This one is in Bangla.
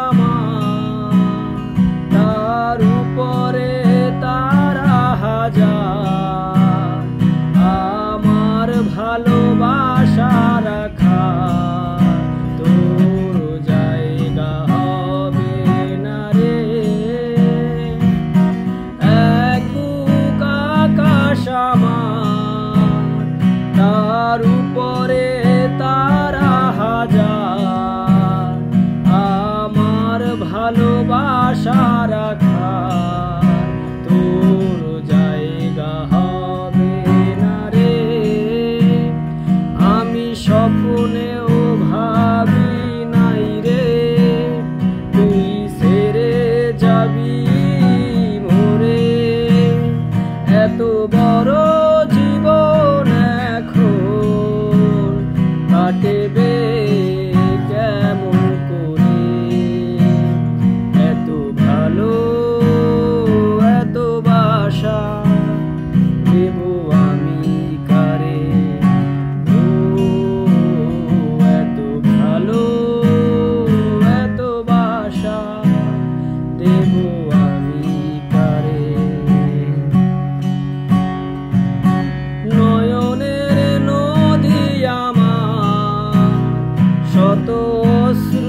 আমার, তার উপরে তারা হাজার। আমার ভালোবাসা রাখা তোর জায়গা হবে না রে। এক বুক আকাশ আমার, তার উপরে তারা হাজার। আমার ভালোবাসা রাখা তোর জায়গা হবে না রে। আমি স্বপ্নেও ভাবি নাই রে তুই ছেড়ে যাবি মোরে। এত বড় জীবন এখন কাটবে কেমন করে। এত ভালো এত বাসা দেব আমি কারে। ও এত ভালো এত বাসা দেব আমি কারে। নয়নের নদী আমার, শত অশ্রু